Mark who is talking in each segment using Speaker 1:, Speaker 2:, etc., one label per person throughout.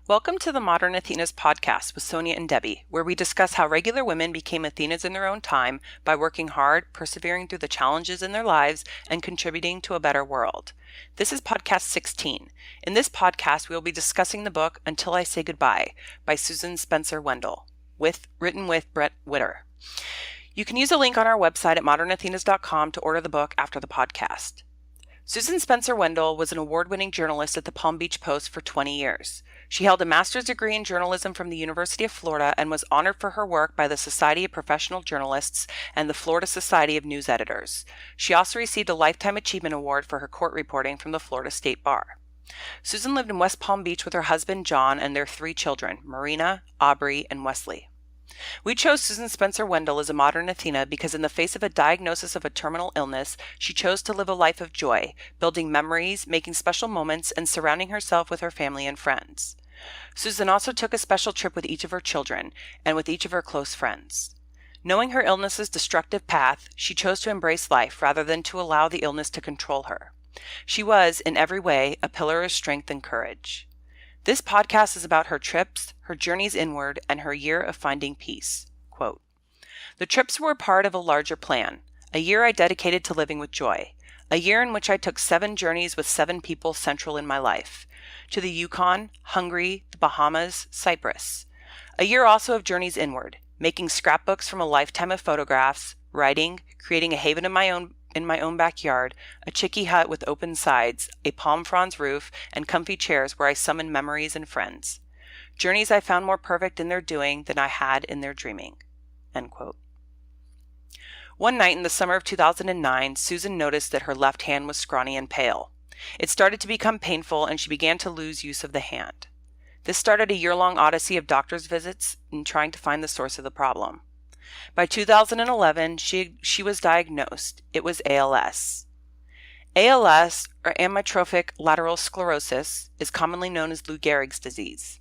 Speaker 1: Welcome to the Modern Athenas podcast with Sonia and Debbie, where we discuss how regular women became Athenas in their own time by working hard, persevering through the challenges in their lives, and contributing to a better world. This is podcast 16. In this podcast, we will be discussing the book Until I Say Goodbye by Susan Spencer-Wendel, written with Bret, Witter. You can use a link on our website at modernathenas.com to order the book after the podcast. Susan Spencer-Wendel was an award-winning journalist at the Palm Beach Post for 20 years. She held a master's degree in journalism from the University of Florida and was honored for her work by the Society of Professional Journalists and the Florida Society of News Editors. She also received a Lifetime Achievement Award for her court reporting from the Florida State Bar. Susan lived in West Palm Beach with her husband, John, and their 3 children, Marina, Aubrey, and Wesley. We chose Susan Spencer-Wendel as a modern Athena because in the face of a diagnosis of a terminal illness, she chose to live a life of joy, building memories, making special moments, and surrounding herself with her family and friends. Susan also took a special trip with each of her children and with each of her close friends. Knowing her illness's destructive path, she chose to embrace life rather than to allow the illness to control her. She was, in every way, a pillar of strength and courage. This podcast is about her trips, her journeys inward, and her year of finding peace. Quote, "The trips were a part of a larger plan, a year I dedicated to living with joy, a year in which I took 7 journeys with 7 people central in my life, to the Yukon, Hungary, the Bahamas, Cyprus. A year also of journeys inward, making scrapbooks from a lifetime of photographs, writing, creating a haven of my own in my own backyard, a Chickee Hut with open sides, a palm fronds roof, and comfy chairs where I summon memories and friends. Journeys I found more perfect in their doing than I had in their dreaming." End quote. One night in the summer of 2009, Susan noticed that her left hand was scrawny and pale. It started to become painful, and she began to lose use of the hand. This started a year-long odyssey of doctor's visits and trying to find the source of the problem. By 2011, she was diagnosed. It was ALS. ALS, or Amyotrophic Lateral Sclerosis, is commonly known as Lou Gehrig's disease.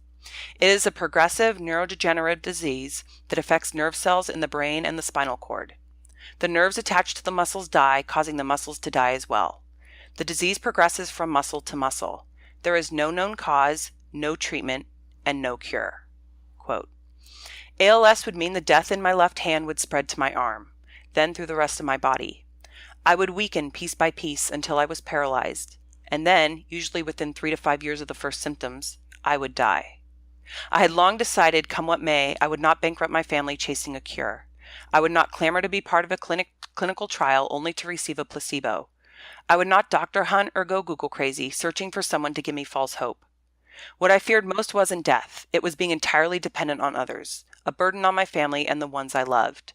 Speaker 1: It is a progressive neurodegenerative disease that affects nerve cells in the brain and the spinal cord. The nerves attached to the muscles die, causing the muscles to die as well. The disease progresses from muscle to muscle. There is no known cause, no treatment, and no cure. Quote, "ALS would mean the death in my left hand would spread to my arm, then through the rest of my body. I would weaken piece by piece until I was paralyzed, and then, usually within 3 to 5 years of the first symptoms, I would die. I had long decided, come what may, I would not bankrupt my family chasing a cure. I would not clamor to be part of a clinical trial only to receive a placebo. I would not doctor hunt or go Google crazy, searching for someone to give me false hope. What I feared most wasn't death. It was being entirely dependent on others, a burden on my family and the ones I loved.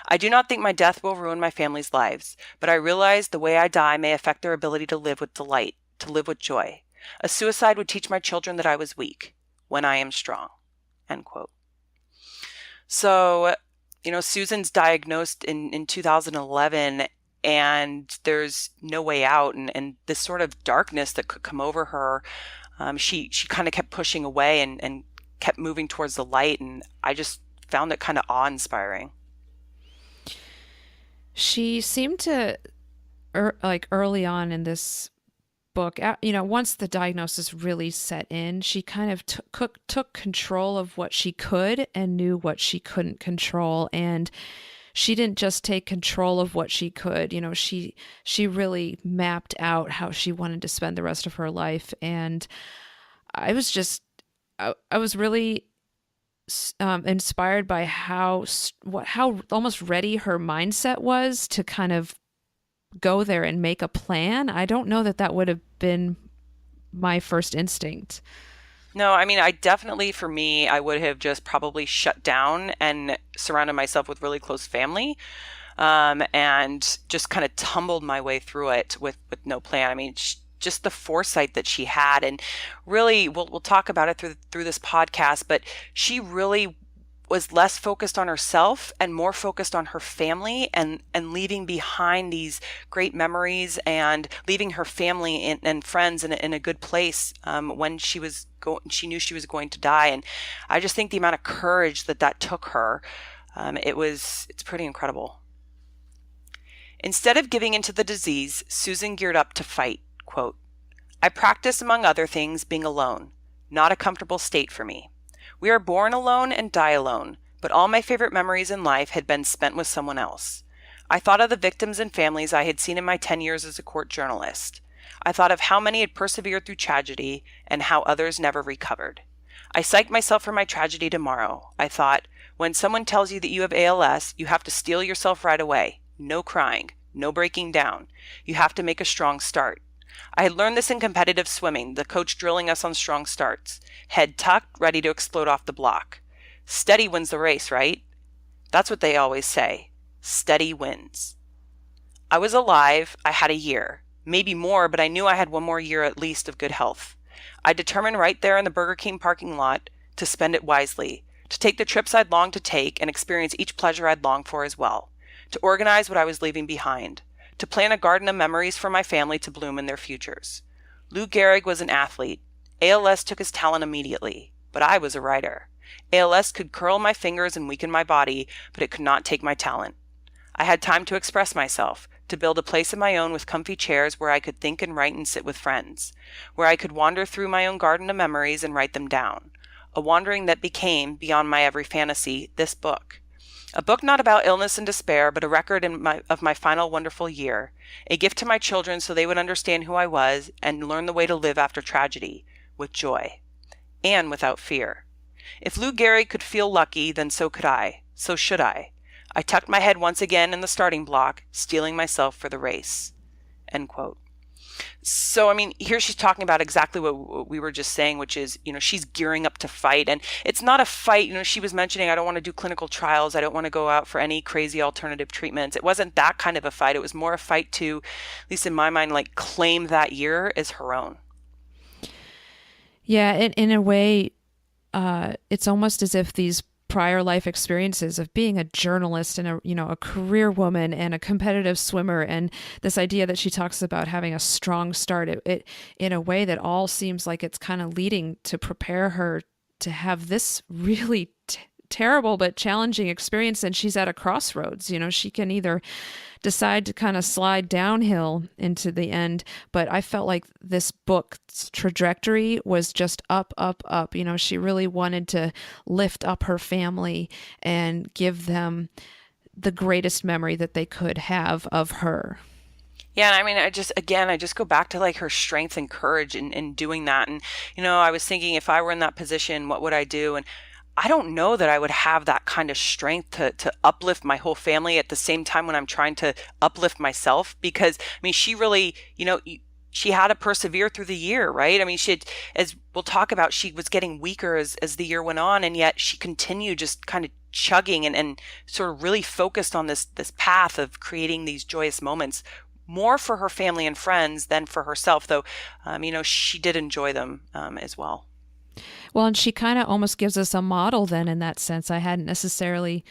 Speaker 1: I do not think my death will ruin my family's lives, but I realize the way I die may affect their ability to live with delight, to live with joy. A suicide would teach my children that I was weak, when I am strong." End quote. So, Susan's diagnosed in 2011, and there's no way out, and this sort of darkness that could come over her, she kind of kept pushing away and kept moving towards the light, and I just found it kind of awe-inspiring.
Speaker 2: She seemed to, early on in this book, once the diagnosis really set in, she kind of took control of what she could and knew what she couldn't control. And she didn't just take control of what she could, she really mapped out how she wanted to spend the rest of her life. And I was really inspired by how almost ready her mindset was to kind of go there and make a plan. I don't know that would have been my first instinct.
Speaker 1: No, I mean, for me, I would have just probably shut down and surrounded myself with really close family, and just kind of tumbled my way through it with no plan. I mean, just the foresight that she had, and really, we'll talk about it through this podcast, but she really was less focused on herself and more focused on her family and leaving behind these great memories and leaving her family and friends in a good place when she knew she was going to die. And I just think the amount of courage that took her, it's pretty incredible. Instead of giving into the disease, Susan geared up to fight. Quote, "I practiced, among other things, being alone. Not a comfortable state for me. We are born alone and die alone, but all my favorite memories in life had been spent with someone else. I thought of the victims and families I had seen in my 10 years as a court journalist. I thought of how many had persevered through tragedy and how others never recovered. I psyched myself for my tragedy tomorrow. I thought, when someone tells you that you have ALS, you have to steel yourself right away. No crying, no breaking down. You have to make a strong start. I had learned this in competitive swimming, the coach drilling us on strong starts. Head tucked, ready to explode off the block. Steady wins the race, right? That's what they always say. Steady wins. I was alive. I had a year. Maybe more, but I knew I had one more year at least of good health. I determined right there in the Burger King parking lot to spend it wisely, to take the trips I'd longed to take and experience each pleasure I'd longed for as well, to organize what I was leaving behind, to plant a garden of memories for my family to bloom in their futures. Lou Gehrig was an athlete. ALS took his talent immediately, but I was a writer. ALS could curl my fingers and weaken my body, but it could not take my talent. I had time to express myself, to build a place of my own with comfy chairs where I could think and write and sit with friends, where I could wander through my own garden of memories and write them down. A wandering that became, beyond my every fantasy, this book. A book not about illness and despair, but a record of my final wonderful year. A gift to my children so they would understand who I was and learn the way to live after tragedy, with joy. And without fear. If Lou Gehrig could feel lucky, then so could I. So should I. I tucked my head once again in the starting block, steeling myself for the race. End quote. So, I mean, here she's talking about exactly what we were just saying, which is, she's gearing up to fight. And it's not a fight. She was mentioning, I don't want to do clinical trials. I don't want to go out for any crazy alternative treatments. It wasn't that kind of a fight. It was more a fight to, at least in my mind, like claim that year as her own.
Speaker 2: Yeah, in a way, it's almost as if these prior life experiences of being a journalist and a career woman and a competitive swimmer, and this idea that she talks about having a strong start, it in a way that all seems like it's kind of leading to prepare her to have this really terrible but challenging experience. And she's at a crossroads. She can either decide to kind of slide downhill into the end, but I felt like this book's trajectory was just up, up, up. She really wanted to lift up her family and give them the greatest memory that they could have of her.
Speaker 1: Yeah, and I mean, I just go back to like her strength and courage in doing that. And, I was thinking, if I were in that position, what would I do? And I don't know that I would have that kind of strength to uplift my whole family at the same time when I'm trying to uplift myself, because, I mean, she really, she had to persevere through the year, right? I mean, as we'll talk about, she was getting weaker as the year went on, and yet she continued just kind of chugging and sort of really focused on this path of creating these joyous moments, more for her family and friends than for herself, though, she did enjoy them as well.
Speaker 2: Well, and she kind of almost gives us a model then in that sense. I hadn't necessarily,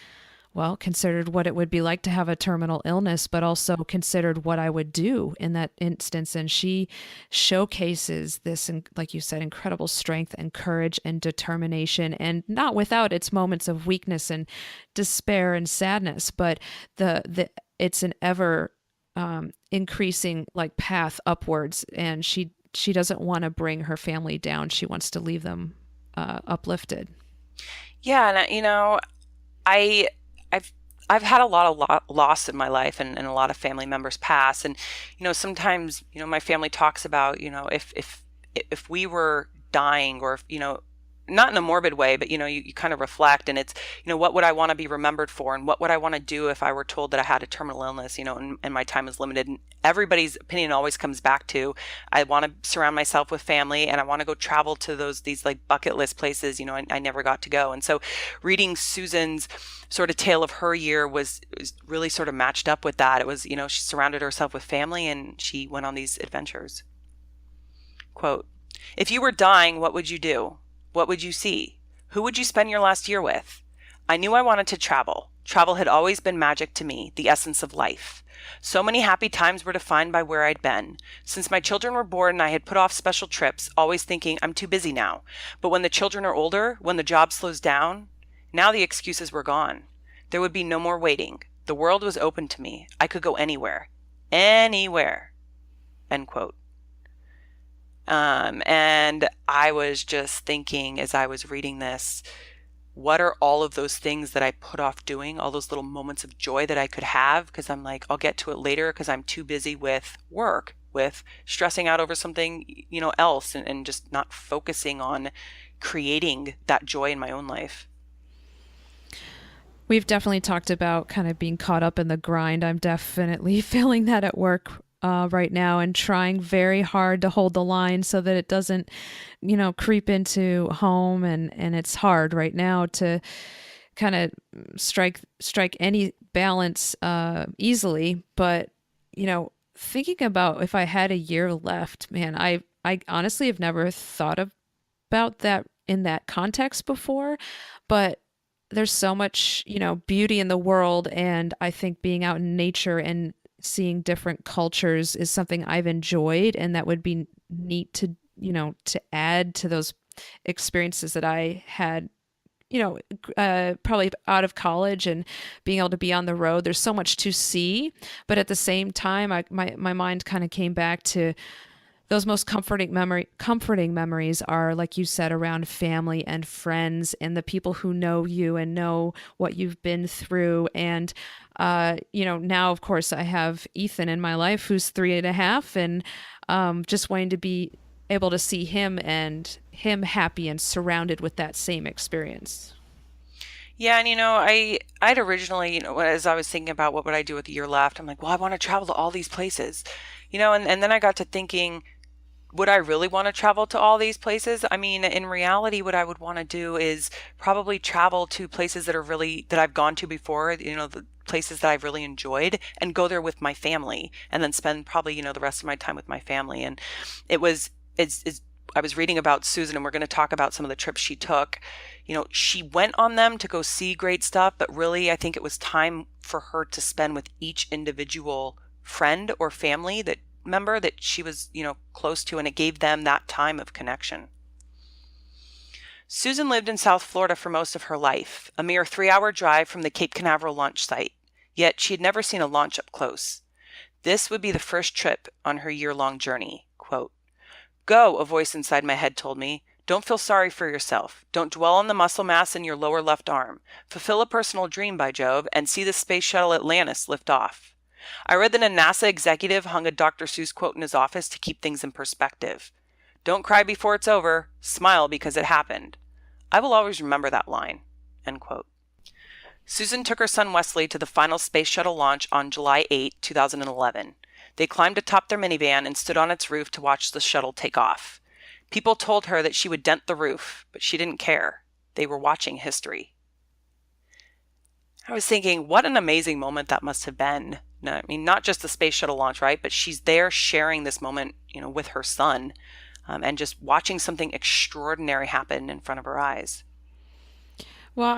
Speaker 2: considered what it would be like to have a terminal illness, but also considered what I would do in that instance. And she showcases this, like you said, incredible strength and courage and determination, and not without its moments of weakness and despair and sadness, but it's an ever increasing like path upwards. And she doesn't want to bring her family down. She wants to leave them uplifted.
Speaker 1: Yeah, and I've had a lot of loss in my life, and a lot of family members pass, and sometimes my family talks about if we were dying, or if, not in a morbid way, but you kind of reflect, and it's what would I want to be remembered for, and what would I want to do if I were told that I had a terminal illness, and my time is limited. And everybody's opinion always comes back to, I want to surround myself with family, and I want to go travel to these like bucket list places I never got to go. And so reading Susan's sort of tale of her year was really sort of matched up with that. It was, she surrounded herself with family and she went on these adventures. Quote, "If you were dying, what would you do? What would you see? Who would you spend your last year with? I knew I wanted to travel. Travel had always been magic to me, the essence of life. So many happy times were defined by where I'd been. Since my children were born, I had put off special trips, always thinking, I'm too busy now. But when the children are older, when the job slows down, now the excuses were gone. There would be no more waiting. The world was open to me. I could go anywhere. Anywhere." End quote. And I was just thinking as I was reading this, what are all of those things that I put off doing, all those little moments of joy that I could have? Because I'm like, I'll get to it later because I'm too busy with work, with stressing out over something, else, and just not focusing on creating that joy in my own life.
Speaker 2: We've definitely talked about kind of being caught up in the grind. I'm definitely feeling that at work right now and trying very hard to hold the line so that it doesn't, creep into home. And it's hard right now to kind of strike any balance easily. But, thinking about if I had a year left, man, I honestly have never thought about that in that context before. But there's so much, beauty in the world. And I think being out in nature and seeing different cultures is something I've enjoyed. And that would be neat to, to add to those experiences that I had, probably out of college and being able to be on the road. There's so much to see. But at the same time, my mind kind of came back to those most comforting memories are, like you said, around family and friends and the people who know you and know what you've been through. And now of course I have Ethan in my life who's 3.5, and just wanting to be able to see him and him happy and surrounded with that same experience.
Speaker 1: Yeah, and I'd originally, as I was thinking about what would I do with the year left, I'm like, well, I want to travel to all these places, and then I got to thinking, would I really want to travel to all these places? I mean, in reality, what I would want to do is probably travel to places that I've gone to before, the places that I've really enjoyed, and go there with my family, and then spend probably, the rest of my time with my family. And it's I was reading about Susan, and we're going to talk about some of the trips she took. She went on them to go see great stuff, but really, I think it was time for her to spend with each individual friend or family that member that she was, close to, and it gave them that time of connection. Susan lived in South Florida for most of her life, a mere 3-hour drive from the Cape Canaveral launch site, yet she had never seen a launch up close. This would be the first trip on her year-long journey. Quote, "Go," a voice inside my head told me. "Don't feel sorry for yourself. Don't dwell on the muscle mass in your lower left arm. Fulfill a personal dream, by Jove, and see the space shuttle Atlantis lift off." I read that a NASA executive hung a Dr. Seuss quote in his office to keep things in perspective. "Don't cry before it's over. Smile because it happened." I will always remember that line. End quote. Susan took her son Wesley to the final space shuttle launch on July 8, 2011. They climbed atop their minivan and stood on its roof to watch the shuttle take off. People told her that she would dent the roof, but she didn't care. They were watching history. I was thinking, what an amazing moment that must have been. No, I mean, not just the space shuttle launch, right? But she's there sharing this moment, with her son, and just watching something extraordinary happen in front of her eyes.
Speaker 2: Well,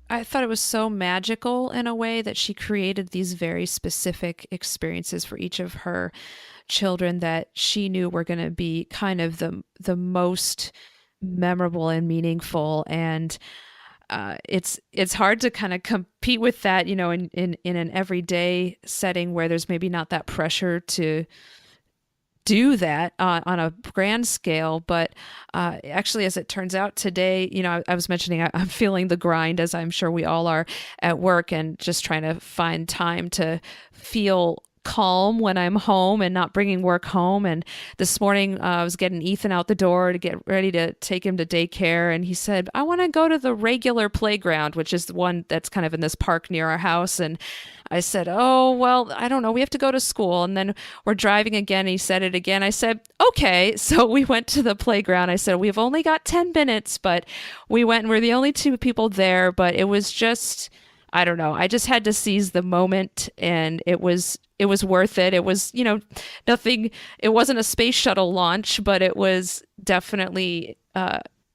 Speaker 2: I thought it was so magical in a way that she created these very specific experiences for each of her children that she knew were going to be kind of the most memorable and meaningful. And it's hard to kind of compete with that, in an everyday setting where there's maybe not that pressure to do that on a grand scale. But actually, as it turns out today, I was mentioning I'm feeling the grind, as I'm sure we all are at work, and just trying to find time to feel calm when I'm home and not bringing work home. And this morning I was getting Ethan out the door to get ready to take him to daycare. And he said, "I want to go to the regular playground," which is the one that's kind of in this park near our house. And I said, "Oh, well, I don't know. We have to go to school." And then we're driving again. He said it again. I said, "Okay." So we went to the playground. I said, "We've only got 10 minutes, but we went and we're the only two people there." But it was just, I don't know. I just had to seize the moment, and it was worth it. It was, nothing. It wasn't a space shuttle launch, but it was definitely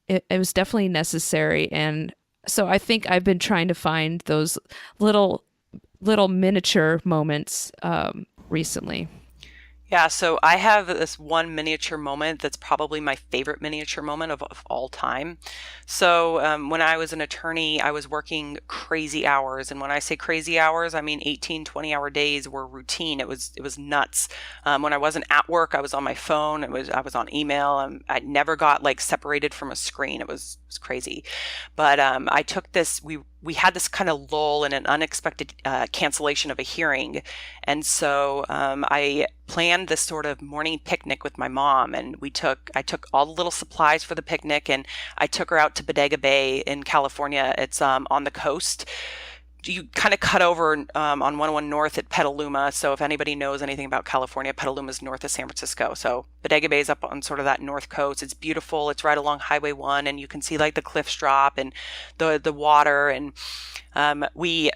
Speaker 2: it was definitely necessary. And so I think I've been trying to find those little miniature moments recently.
Speaker 1: Yeah, so I have this one miniature moment that's probably my favorite miniature moment of all time. So, when I was an attorney, I was working crazy hours. And when I say crazy hours, I mean 18, 20-hour days were routine. It was nuts. When I wasn't at work, I was on my phone. I was on email. I never got like separated from a screen. It was crazy. But I took this, we had this kind of lull and an unexpected cancellation of a hearing. And so I planned this sort of morning picnic with my mom, and I took all the little supplies for the picnic, and I took her out to Bodega Bay in California. It's on the coast. You kind of cut over on 101 North at Petaluma. So if anybody knows anything about California, Petaluma is north of San Francisco. So Bodega Bay is up on sort of that north coast. It's beautiful. It's right along Highway 1, and you can see like the cliffs drop and the water. And we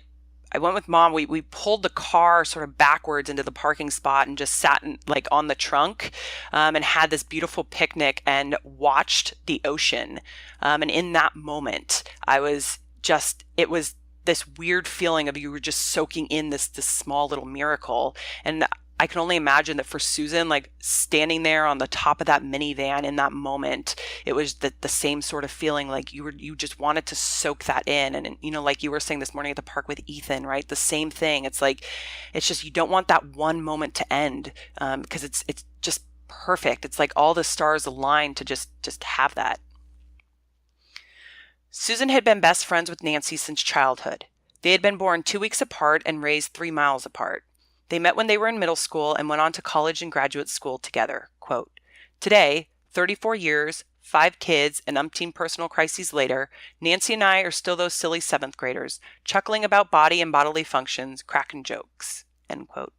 Speaker 1: I went with mom. We pulled the car sort of backwards into the parking spot and just sat like on the trunk, and had this beautiful picnic and watched the ocean. And in that moment, it was this weird feeling of you were just soaking in this small little miracle. And I can only imagine that for Susan, like standing there on the top of that minivan in that moment, it was the same sort of feeling, like you just wanted to soak that in. And like you were saying this morning at the park with Ethan, right? The same thing. It's like, it's just, you don't want that one moment to end, because it's just perfect. It's like all the stars aligned to just have that. Susan had been best friends with Nancy since childhood. They had been born 2 weeks apart and raised 3 miles apart. They met when they were in middle school and went on to college and graduate school together. Quote, "Today, 34 years, 5 kids, and umpteen personal crises later, Nancy and I are still those silly seventh graders, chuckling about body and bodily functions, cracking jokes." End quote.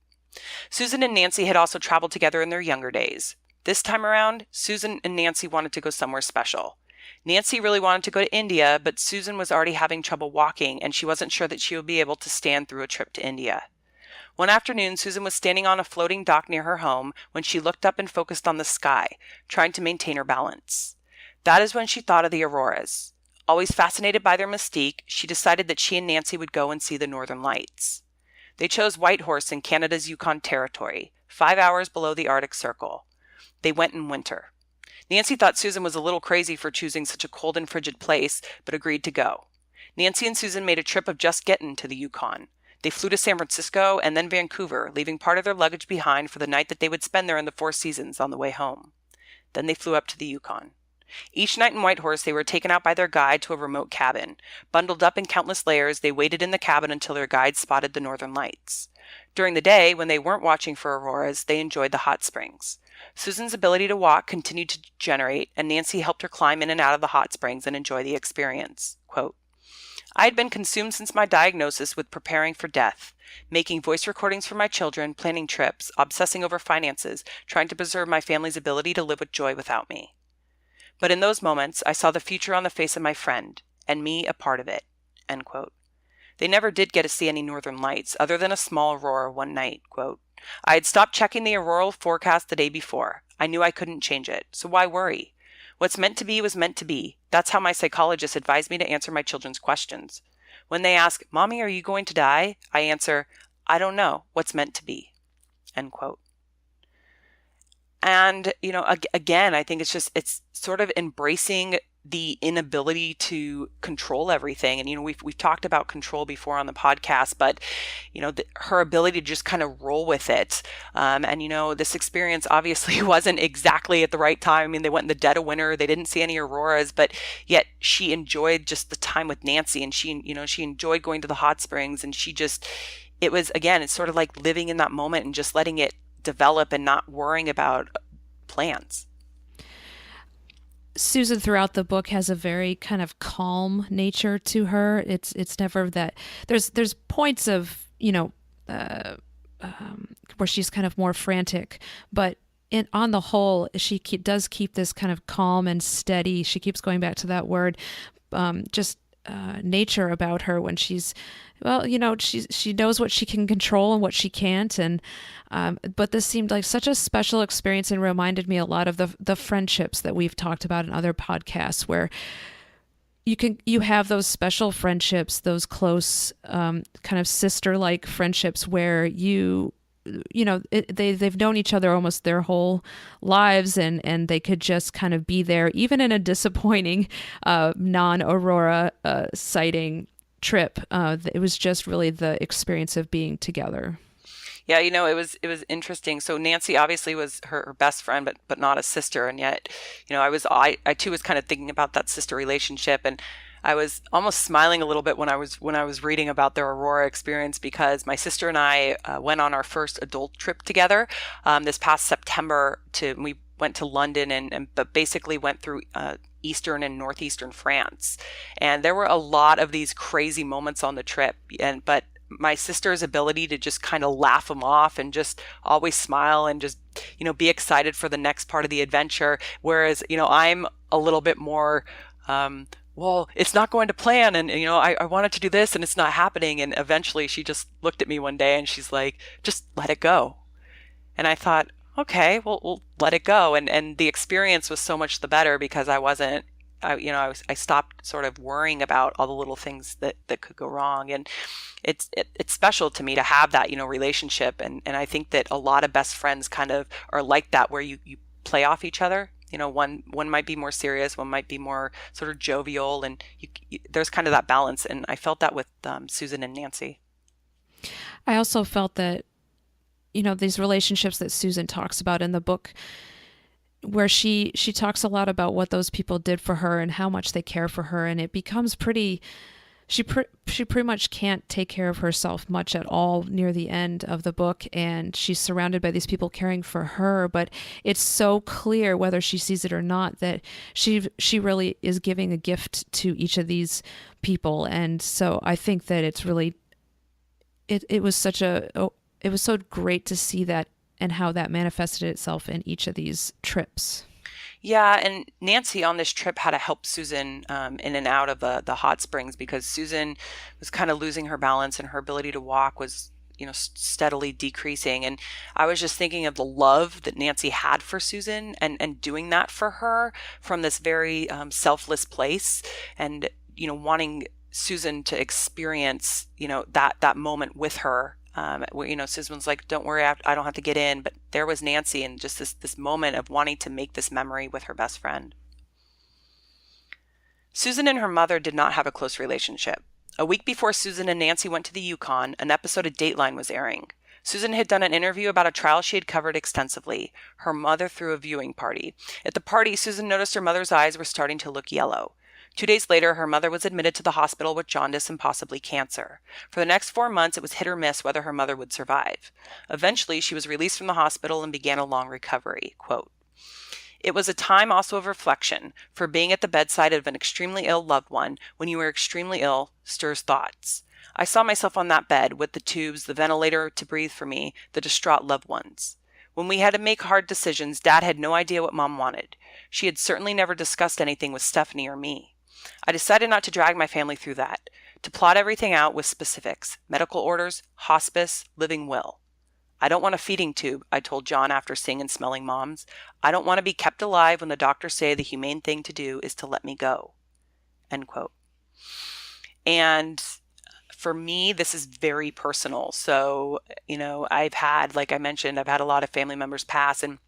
Speaker 1: Susan and Nancy had also traveled together in their younger days. This time around, Susan and Nancy wanted to go somewhere special. Nancy really wanted to go to India, but Susan was already having trouble walking, and she wasn't sure that she would be able to stand through a trip to India. One afternoon, Susan was standing on a floating dock near her home when she looked up and focused on the sky, trying to maintain her balance. That is when she thought of the auroras. Always fascinated by their mystique, she decided that she and Nancy would go and see the northern lights. They chose Whitehorse in Canada's Yukon territory, 5 hours below the Arctic Circle. They went in winter. Nancy thought Susan was a little crazy for choosing such a cold and frigid place, but agreed to go. Nancy and Susan made a trip of just getting to the Yukon. They flew to San Francisco and then Vancouver, leaving part of their luggage behind for the night that they would spend there in the Four Seasons on the way home. Then they flew up to the Yukon. Each night in Whitehorse, they were taken out by their guide to a remote cabin. Bundled up in countless layers, they waited in the cabin until their guide spotted the northern lights. During the day, when they weren't watching for auroras, they enjoyed the hot springs. Susan's ability to walk continued to degenerate, and Nancy helped her climb in and out of the hot springs and enjoy the experience. Quote, "I had been consumed since my diagnosis with preparing for death, making voice recordings for my children, planning trips, obsessing over finances, trying to preserve my family's ability to live with joy without me. But in those moments, I saw the future on the face of my friend, and me a part of it." End quote. They never did get to see any northern lights, other than a small aurora one night. Quote, "I had stopped checking the auroral forecast the day before. I knew I couldn't change it, so why worry? What's meant to be was meant to be. That's how my psychologist advised me to answer my children's questions. When they ask, 'Mommy, are you going to die?' I answer, 'I don't know. What's meant to be.'" End quote. And, again, I think it's sort of embracing the inability to control everything. And, we've talked about control before on the podcast, but, her ability to just kind of roll with it. This experience obviously wasn't exactly at the right time. I mean, they went in the dead of winter. They didn't see any auroras, but yet she enjoyed just the time with Nancy, and she enjoyed going to the hot springs, and it's sort of like living in that moment and just letting it develop and not worrying about plans.
Speaker 2: Susan throughout the book has a very kind of calm nature to her. It's never that there's points of where she's kind of more frantic, but on the whole does keep this kind of calm and steady. She keeps going back to that word, nature about her when she knows what she can control and what she can't. And but this seemed like such a special experience and reminded me a lot of the friendships that we've talked about in other podcasts, where you have those special friendships, those close kind of sister-like friendships where you they've known each other almost their whole lives, and they could just kind of be there, even in a disappointing non-Aurora sighting trip. It was just really the experience of being together.
Speaker 1: Yeah, it was interesting. So Nancy obviously was her best friend, but not a sister, and yet, I too was kind of thinking about that sister relationship, and I was almost smiling a little bit when I was reading about their Aurora experience, because my sister and I went on our first adult trip together this past September. We went to London, and but basically went through eastern and northeastern France, and there were a lot of these crazy moments on the trip, and but my sister's ability to just kind of laugh them off and just always smile and just be excited for the next part of the adventure, whereas I'm a little bit more well, it's not going to plan, and I wanted to do this and it's not happening, and eventually she just looked at me one day and she's like, just let it go. And I thought, okay, well, we'll let it go. And the experience was so much the better, because I wasn't, I stopped sort of worrying about all the little things that could go wrong. And it's special to me to have that, relationship. And I think that a lot of best friends kind of are like that, where you play off each other. One might be more serious, one might be more sort of jovial, and there's kind of that balance. And I felt that with Susan and Nancy.
Speaker 2: I also felt that, these relationships that Susan talks about in the book, where she talks a lot about what those people did for her and how much they care for her, and it becomes pretty. She pretty much can't take care of herself much at all near the end of the book, and she's surrounded by these people caring for her. But it's so clear, whether she sees it or not, that she really is giving a gift to each of these people. And so I think that it's really it was such it was so great to see that, and how that manifested itself in each of these trips.
Speaker 1: Yeah, and Nancy on this trip had to help Susan in and out of the hot springs, because Susan was kind of losing her balance, and her ability to walk was, steadily decreasing. And I was just thinking of the love that Nancy had for Susan, and doing that for her from this very selfless place, and, wanting Susan to experience, that moment with her. Where Susan was like, "Don't worry, I don't have to get in," but there was Nancy, and just this moment of wanting to make this memory with her best friend. Susan and her mother did not have a close relationship. A week before Susan and Nancy went to the Yukon, an episode of Dateline was airing. Susan had done an interview about a trial she had covered extensively. Her mother threw a viewing party. At the party, Susan noticed her mother's eyes were starting to look yellow. 2 days later, her mother was admitted to the hospital with jaundice and possibly cancer. For the next 4 months, it was hit or miss whether her mother would survive. Eventually, she was released from the hospital and began a long recovery. Quote, "It was a time also of reflection, for being at the bedside of an extremely ill loved one when you are extremely ill stirs thoughts. I saw myself on that bed with the tubes, the ventilator to breathe for me, the distraught loved ones. When we had to make hard decisions, Dad had no idea what Mom wanted. She had certainly never discussed anything with Stephanie or me. I decided not to drag my family through that, to plot everything out with specifics, medical orders, hospice, living will. I don't want a feeding tube, I told John after seeing and smelling Mom's. I don't want to be kept alive when the doctors say the humane thing to do is to let me go." End quote. And for me, this is very personal. So, I've had, like I mentioned, I've had a lot of family members pass, and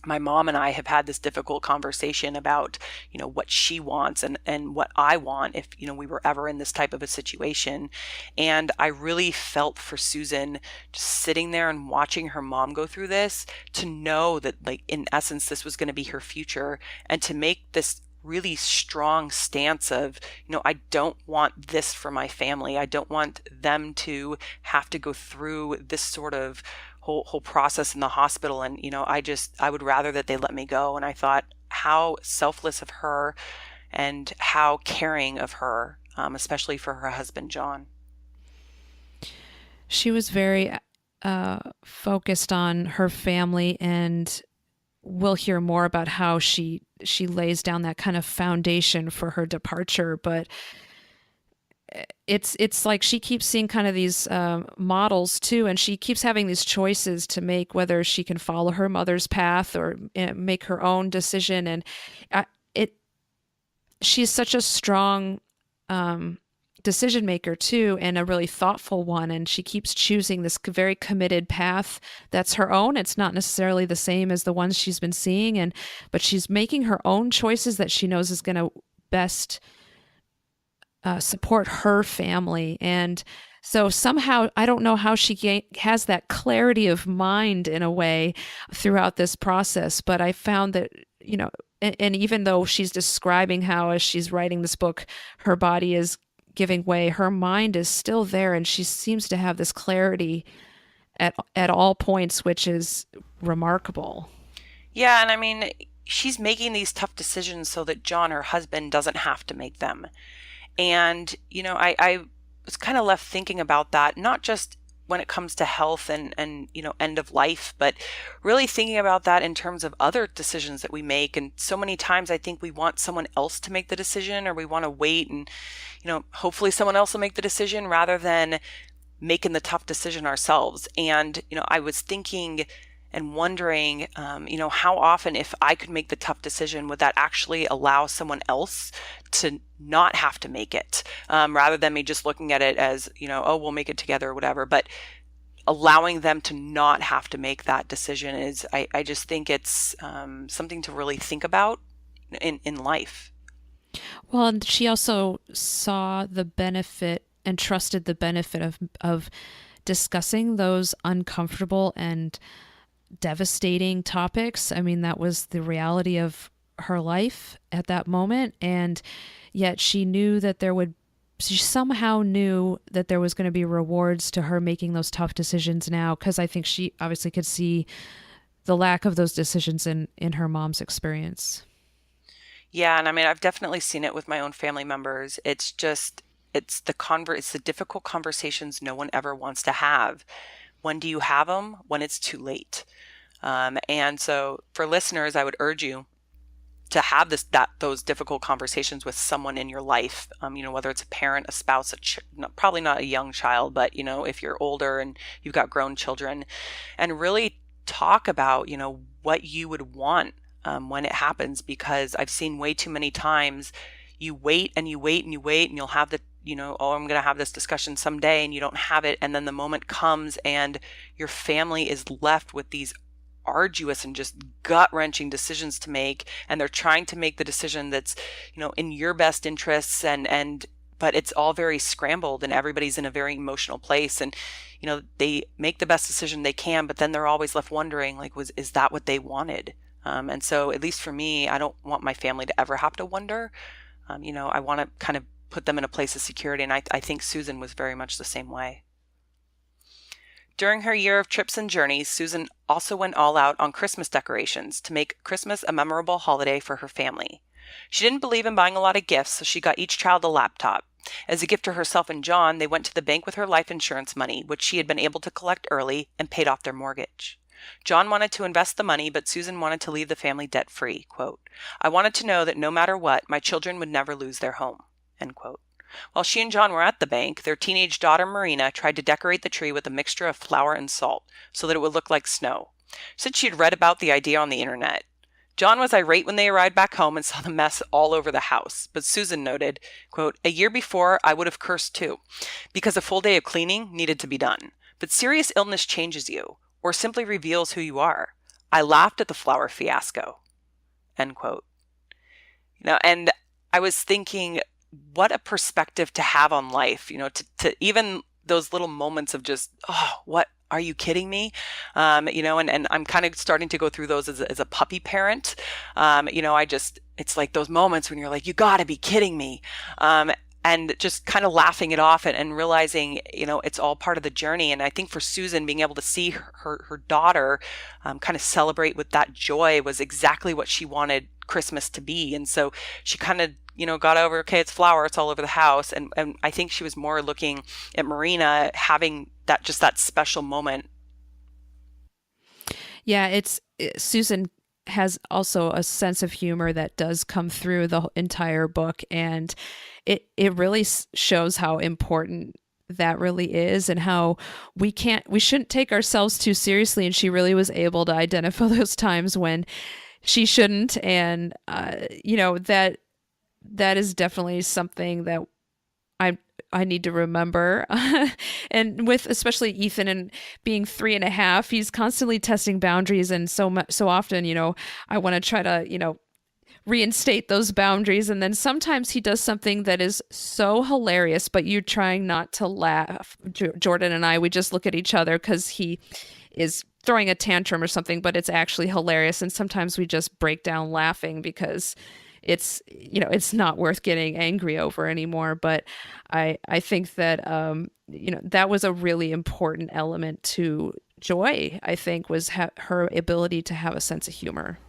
Speaker 1: my mom and I have had this difficult conversation about, what she wants and what I want if, we were ever in this type of a situation. And I really felt for Susan, just sitting there and watching her mom go through this, to know that, like, in essence, this was going to be her future, and to make this really strong stance of, I don't want this for my family. I don't want them to have to go through this sort of whole process in the hospital. And, I would rather that they let me go. And I thought, how selfless of her, and how caring of her, especially for her husband, John.
Speaker 2: She was very focused on her family, and we'll hear more about how she lays down that kind of foundation for her departure. But it's like she keeps seeing kind of these models too, and she keeps having these choices to make, whether she can follow her mother's path or make her own decision. And it she's such a strong decision maker too, and a really thoughtful one, and she keeps choosing this very committed path that's her own. It's not necessarily the same as the ones she's been seeing, and but she's making her own choices that she knows is going to best support her family. And so somehow, I don't know how she has that clarity of mind in a way throughout this process, but I found that, and even though she's describing how, as she's writing this book, her body is giving way, her mind is still there, and she seems to have this clarity at all points, which is remarkable.
Speaker 1: Yeah, and I mean, she's making these tough decisions so that John, her husband, doesn't have to make them. And, I was kind of left thinking about that, not just when it comes to health and end of life, but really thinking about that in terms of other decisions that we make. And so many times I think we want someone else to make the decision, or we want to wait and, hopefully someone else will make the decision rather than making the tough decision ourselves. And, I was thinking and wondering, how often, if I could make the tough decision, would that actually allow someone else to not have to make it, rather than me just looking at it as, oh, we'll make it together or whatever. But allowing them to not have to make that decision is, I just think it's something to really think about in life.
Speaker 2: Well, and she also saw the benefit and trusted the benefit of discussing those uncomfortable and devastating topics. I mean, that was the reality of her life at that moment. And yet she somehow knew that there was going to be rewards to her making those tough decisions now, because I think she obviously could see the lack of those decisions in her mom's experience.
Speaker 1: Yeah, and I mean, I've definitely seen it with my own family members. It's the difficult conversations no one ever wants to have. When do you have them? When it's too late. And so for listeners, I would urge you to have those difficult conversations with someone in your life, whether it's a parent, a spouse, probably not a young child, but, if you're older and you've got grown children, and really talk about, what you would want when it happens, because I've seen way too many times you wait and you wait and you wait, and you'll have oh, I'm going to have this discussion someday, and you don't have it. And then the moment comes and your family is left with these arduous and just gut-wrenching decisions to make, and they're trying to make the decision that's, in your best interests, but it's all very scrambled, and everybody's in a very emotional place, and they make the best decision they can, but then they're always left wondering, like, is that what they wanted? And so, at least for me, I don't want my family to ever have to wonder. I want to kind of put them in a place of security, and I think Susan was very much the same way. During her year of trips and journeys, Susan also went all out on Christmas decorations to make Christmas a memorable holiday for her family. She didn't believe in buying a lot of gifts, so she got each child a laptop. As a gift to herself and John, they went to the bank with her life insurance money, which she had been able to collect early, and paid off their mortgage. John wanted to invest the money, but Susan wanted to leave the family debt-free. Quote, "I wanted to know that no matter what, my children would never lose their home." End quote. While she and John were at the bank, their teenage daughter Marina tried to decorate the tree with a mixture of flour and salt so that it would look like snow. She said she had read about the idea on the internet. John was irate when they arrived back home and saw the mess all over the house, but Susan noted, quote, "A year before, I would have cursed too, because a full day of cleaning needed to be done. But serious illness changes you, or simply reveals who you are. I laughed at the flour fiasco." End quote. And I was thinking, what a perspective to have on life, to even those little moments of just, oh, what, are you kidding me? And I'm kind of starting to go through those as a puppy parent. It's like those moments when you're like, you gotta be kidding me. And just kind of laughing it off and realizing, it's all part of the journey. And I think for Susan, being able to see her daughter kind of celebrate with that joy was exactly what she wanted Christmas to be. And so she kind of, got over, okay, it's flour, it's all over the house. And I think she was more looking at Marina having that special moment.
Speaker 2: Yeah, Susan has also a sense of humor that does come through the entire book, and it really shows how important that really is, and how we shouldn't take ourselves too seriously. And she really was able to identify those times when she shouldn't, and that is definitely something that I need to remember. And with especially Ethan and being 3.5, he's constantly testing boundaries, and so often, I want to try to, reinstate those boundaries, and then sometimes he does something that is so hilarious, but you're trying not to laugh. Jordan and I, we just look at each other because he is throwing a tantrum or something, but it's actually hilarious, and sometimes we just break down laughing because it's not worth getting angry over anymore. But I think that that was a really important element to Joy. I think was her ability to have a sense of humor.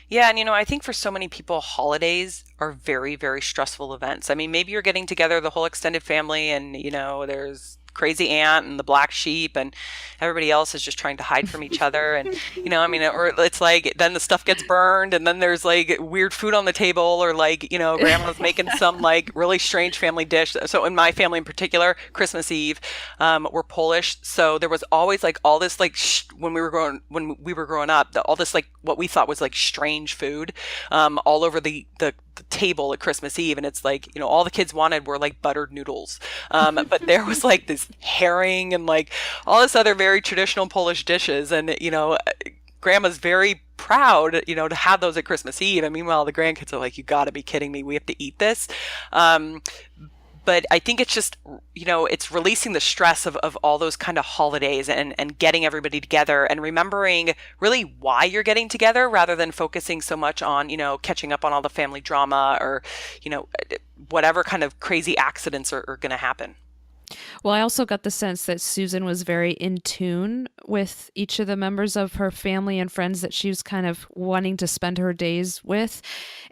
Speaker 1: Yeah, and I think for so many people, holidays are very, very stressful events. I mean, maybe you're getting together the whole extended family, and there's crazy aunt and the black sheep, and everybody else is just trying to hide from each other. And I mean, or it's like then the stuff gets burned, and then there's like weird food on the table, or like grandma's making some like really strange family dish. So in my family in particular, Christmas Eve, we're Polish, so there was always like all this like when we were growing up, all this like what we thought was like strange food, all over the table at Christmas Eve. And it's like, all the kids wanted were like buttered noodles. But there was like this herring and like all this other very traditional Polish dishes. And, grandma's very proud, to have those at Christmas Eve. And meanwhile, the grandkids are like, you got to be kidding me. We have to eat this. But I think it's just, it's releasing the stress of all those kind of holidays, and getting everybody together and remembering really why you're getting together, rather than focusing so much on, catching up on all the family drama, or, whatever kind of crazy accidents are going to happen.
Speaker 2: Well, I also got the sense that Susan was very in tune with each of the members of her family and friends that she was kind of wanting to spend her days with.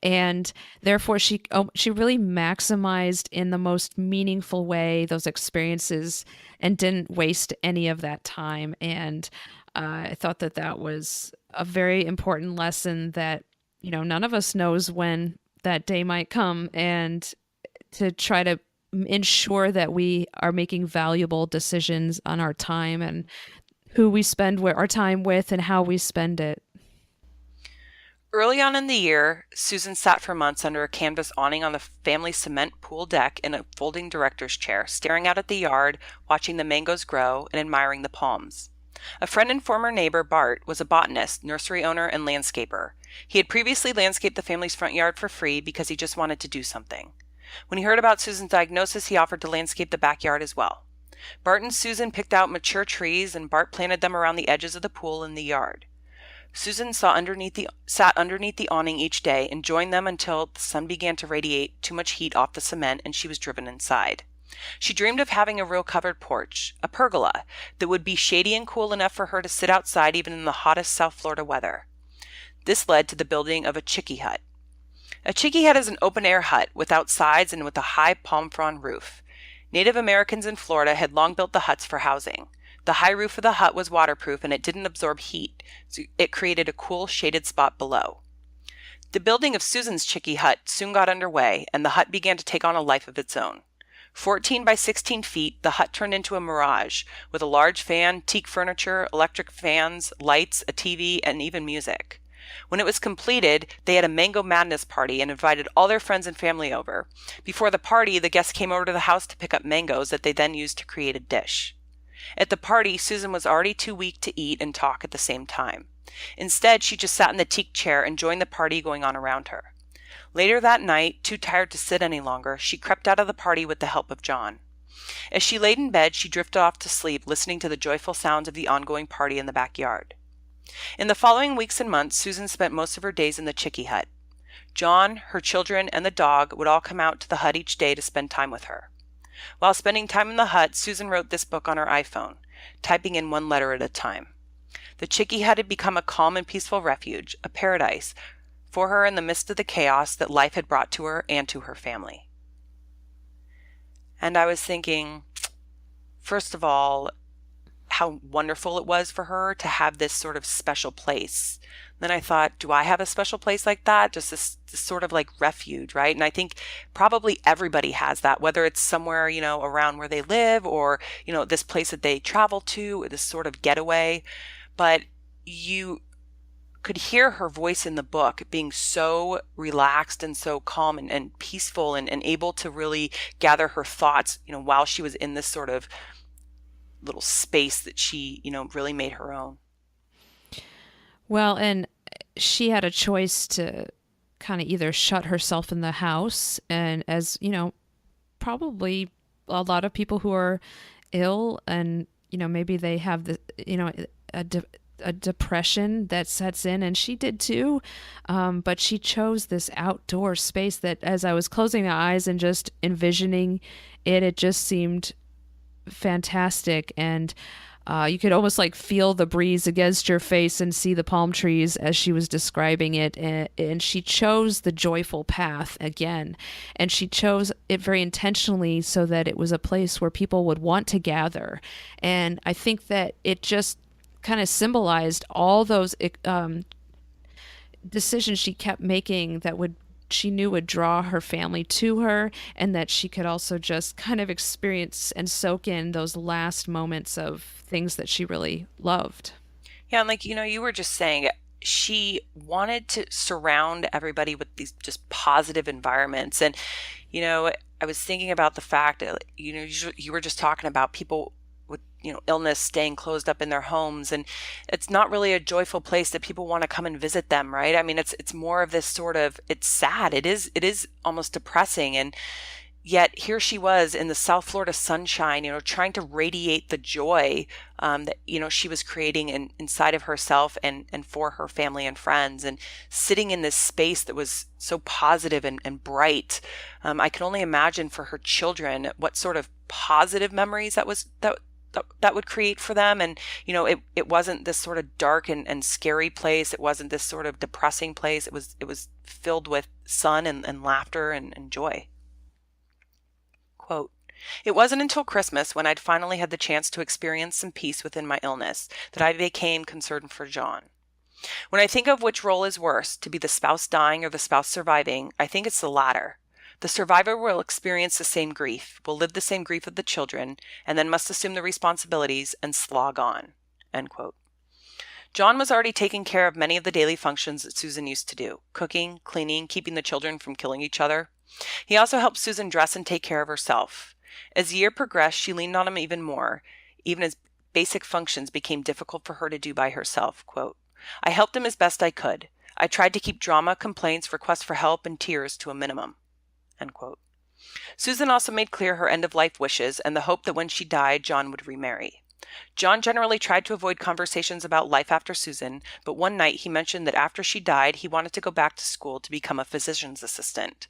Speaker 2: And therefore, she really maximized in the most meaningful way those experiences and didn't waste any of that time. And I thought that was a very important lesson that, none of us knows when that day might come, and to try to ensure that we are making valuable decisions on our time and who we spend our time with and how we spend it.
Speaker 1: Early on in the year, Susan sat for months under a canvas awning on the family cement pool deck in a folding director's chair, staring out at the yard, watching the mangoes grow, and admiring the palms. A friend and former neighbor, Bart, was a botanist, nursery owner, and landscaper. He had previously landscaped the family's front yard for free because he just wanted to do something. When he heard about Susan's diagnosis, he offered to landscape the backyard as well. Bart and Susan picked out mature trees, and Bart planted them around the edges of the pool in the yard. Susan sat underneath the awning each day and joined them until the sun began to radiate too much heat off the cement and she was driven inside. She dreamed of having a real covered porch, a pergola, that would be shady and cool enough for her to sit outside even in the hottest South Florida weather. This led to the building of a Chickee Hut. A Chickee Hut is an open-air hut without sides and with a high palm frond roof. Native Americans in Florida had long built the huts for housing. The high roof of the hut was waterproof and it didn't absorb heat, so it created a cool, shaded spot below. The building of Susan's Chickee Hut soon got underway, and the hut began to take on a life of its own. 14 by 16 feet, the hut turned into a mirage, with a large fan, teak furniture, electric fans, lights, a TV, and even music. When it was completed, they had a Mango Madness party and invited all their friends and family over. Before the party, the guests came over to the house to pick up mangoes that they then used to create a dish. At the party, Susan was already too weak to eat and talk at the same time. Instead, she just sat in the teak chair and joined the party going on around her. Later that night, too tired to sit any longer, she crept out of the party with the help of John. As she laid in bed, she drifted off to sleep, listening to the joyful sounds of the ongoing party in the backyard. In the following weeks and months, Susan spent most of her days in the Chickee Hut. John, her children, and the dog would all come out to the hut each day to spend time with her. While spending time in the hut, Susan wrote this book on her iPhone, typing in one letter at a time. The Chickee Hut had become a calm and peaceful refuge, a paradise, for her in the midst of the chaos that life had brought to her and to her family. And I was thinking, first of all, how wonderful it was for her to have this sort of special place. Then I thought, do I have a special place like that? Just this sort of like refuge, right? And I think probably everybody has that, whether it's somewhere, around where they live, or, this place that they travel to, this sort of getaway. But you could hear her voice in the book being so relaxed and so calm and peaceful and able to really gather her thoughts, while she was in this sort of little space that she, really made her own.
Speaker 2: Well, and she had a choice to kind of either shut herself in the house, and as probably a lot of people who are ill, and maybe they have a, de- a depression that sets in, and she did too. But she chose this outdoor space that, as I was closing my eyes and just envisioning it just seemed fantastic. And you could almost like feel the breeze against your face and see the palm trees as she was describing it. And she chose the joyful path again. And she chose it very intentionally so that it was a place where people would want to gather. And I think that it just kind of symbolized all those decisions she kept making that would she knew would draw her family to her, and that she could also just kind of experience and soak in those last moments of things that she really loved.
Speaker 1: Yeah, and like, you were just saying, she wanted to surround everybody with these just positive environments. And, I was thinking about the fact that, you were just talking about people with, illness staying closed up in their homes. And it's not really a joyful place that people want to come and visit them, right? I mean, it's more of this sort of, it's sad. It is almost depressing. And yet here she was in the South Florida sunshine, trying to radiate the joy that, she was creating inside of herself and for her family and friends, and sitting in this space that was so positive and bright. I can only imagine for her children what sort of positive memories that would create for them. And, it wasn't this sort of dark and scary place. It wasn't this sort of depressing place. It was filled with sun and laughter and joy. Quote, "It wasn't until Christmas, when I'd finally had the chance to experience some peace within my illness, that I became concerned for John. When I think of which role is worse, to be the spouse dying or the spouse surviving, I think it's the latter. The survivor will experience the same grief, will live the same grief of the children, and then must assume the responsibilities and slog on." End quote. John was already taking care of many of the daily functions that Susan used to do: cooking, cleaning, keeping the children from killing each other. He also helped Susan dress and take care of herself. As the year progressed, she leaned on him even more, even as basic functions became difficult for her to do by herself. Quote, "I helped him as best I could. I tried to keep drama, complaints, requests for help, and tears to a minimum." End quote. Susan also made clear her end-of-life wishes and the hope that when she died, John would remarry. John generally tried to avoid conversations about life after Susan, but one night he mentioned that after she died, he wanted to go back to school to become a physician's assistant,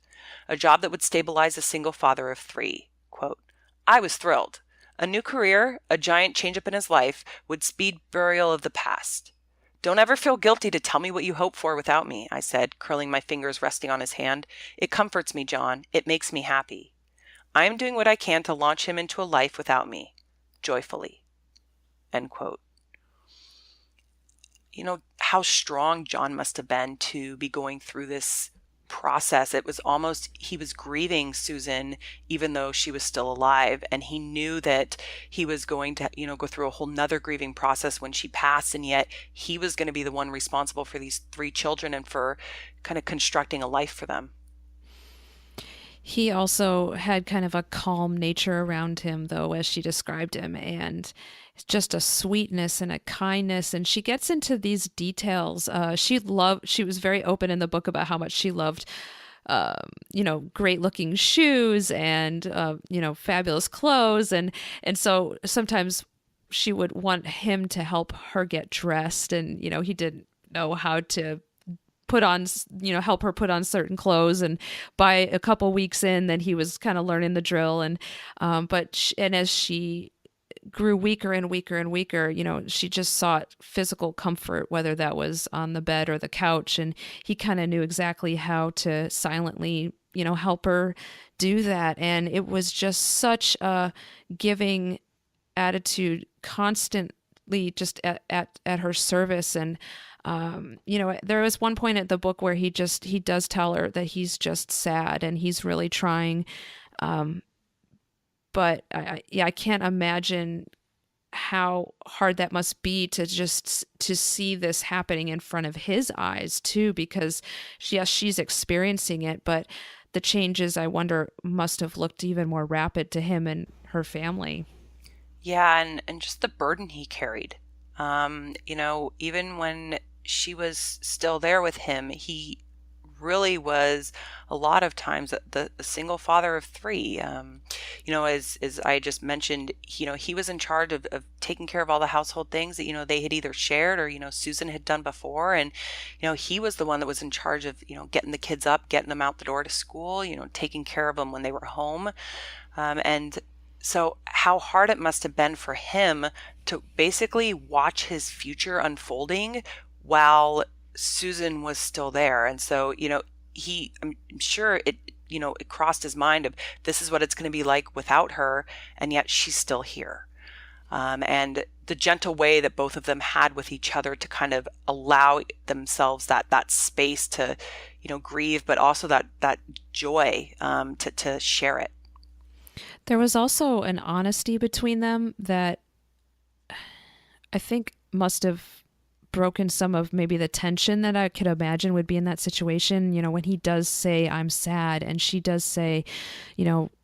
Speaker 1: a job that would stabilize a single father of 3. Quote, "I was thrilled. A new career, a giant change-up in his life, would speed burial of the past. Don't ever feel guilty to tell me what you hope for without me," I said, curling my fingers resting on his hand. "It comforts me, John. It makes me happy. I am doing what I can to launch him into a life without me, joyfully." End quote. How strong John must have been to be going through this process. It was almost, he was grieving Susan even though she was still alive, and he knew that he was going to go through a whole nother grieving process when she passed, and yet he was going to be the one responsible for these 3 children and for kind of constructing a life for them.
Speaker 2: He also had kind of a calm nature around him, though, as she described him, and just a sweetness and a kindness. And she gets into these details. She was very open in the book about how much she loved, great looking shoes and, fabulous clothes. And so sometimes she would want him to help her get dressed. And, he didn't know how to put on, help her put on certain clothes. And by a couple weeks in, then he was kind of learning the drill. And, and as she grew weaker and weaker and weaker, she just sought physical comfort, whether that was on the bed or the couch. And he kind of knew exactly how to silently, help her do that. And it was just such a giving attitude, constantly just at her service. And there was one point at the book where he does tell her that he's just sad and he's really trying. But I can't imagine how hard that must be to to see this happening in front of his eyes too, because yes, she's experiencing it, but the changes, I wonder, must have looked even more rapid to him and her family.
Speaker 1: Yeah, and just the burden he carried. Even when she was still there with him, he really was a lot of times the single father of three. As I just mentioned, he was in charge of taking care of all the household things that, they had either shared or, Susan had done before. And, he was the one that was in charge of, getting the kids up, getting them out the door to school, taking care of them when they were home. And so how hard it must have been for him to basically watch his future unfolding while Susan was still there. And so, I'm sure it crossed his mind of this is what it's going to be like without her, and yet she's still here. And the gentle way that both of them had with each other to kind of allow themselves that space to, grieve, but also that joy to share it.
Speaker 2: There was also an honesty between them that I think must have broken some of maybe the tension that I could imagine would be in that situation. When he does say, I'm sad, and she does say,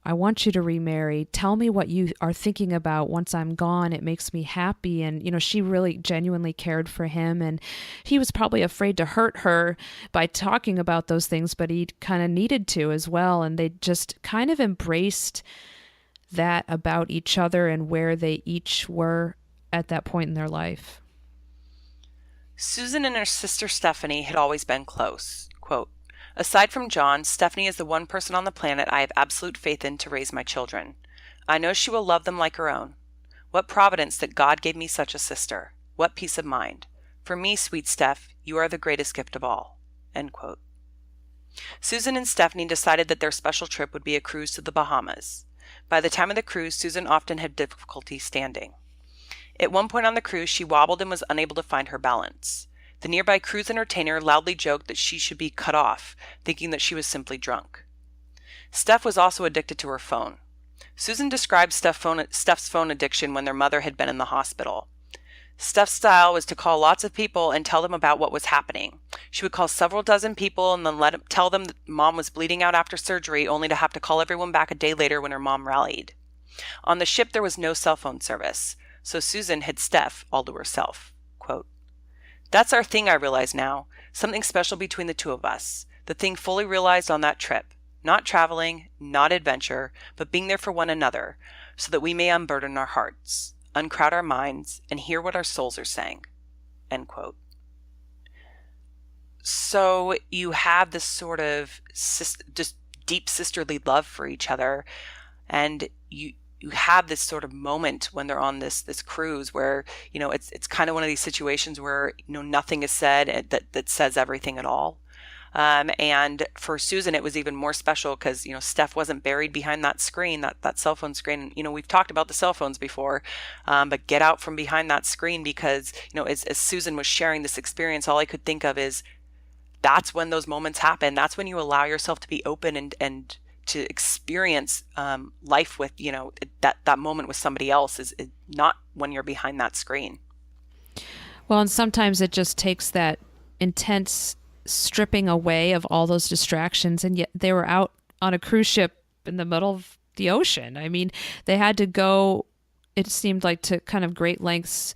Speaker 2: I want you to remarry. Tell me what you are thinking about once I'm gone. It makes me happy. And, she really genuinely cared for him. And he was probably afraid to hurt her by talking about those things, but he kind of needed to as well. And they just kind of embraced that about each other and where they each were at that point in their life.
Speaker 1: Susan and her sister Stephanie had always been close. Quote, aside from John, Stephanie is the one person on the planet I have absolute faith in to raise my children. I know she will love them like her own. What providence that God gave me such a sister. What peace of mind. For me, sweet Steph, you are the greatest gift of all. End quote. Susan and Stephanie decided that their special trip would be a cruise to the Bahamas. By the time of the cruise, Susan often had difficulty standing. At one point on the cruise, she wobbled and was unable to find her balance. The nearby cruise entertainer loudly joked that she should be cut off, thinking that she was simply drunk. Steph was also addicted to her phone. Susan described Steph's phone addiction when their mother had been in the hospital. Steph's style was to call lots of people and tell them about what was happening. She would call several dozen people and then tell them that mom was bleeding out after surgery, only to have to call everyone back a day later when her mom rallied. On the ship, there was no cell phone service, so Susan had Steph all to herself. Quote, that's our thing, I realize now. Something special between the two of us. The thing fully realized on that trip. Not traveling, not adventure, but being there for one another, so that we may unburden our hearts, uncrowd our minds, and hear what our souls are saying. End quote. So you have this sort of just deep sisterly love for each other, and you have this sort of moment when they're on this cruise where, it's kind of one of these situations where, nothing is said that says everything at all. And for Susan, it was even more special because, Steph wasn't buried behind that screen, that cell phone screen. We've talked about the cell phones before, but get out from behind that screen because, as Susan was sharing this experience, all I could think of is that's when those moments happen. That's when you allow yourself to be open and to experience life with, that moment with somebody else is not when you're behind that screen.
Speaker 2: Well, and sometimes it just takes that intense stripping away of all those distractions. And yet they were out on a cruise ship in the middle of the ocean. I mean, they had to go, it seemed like, to kind of great lengths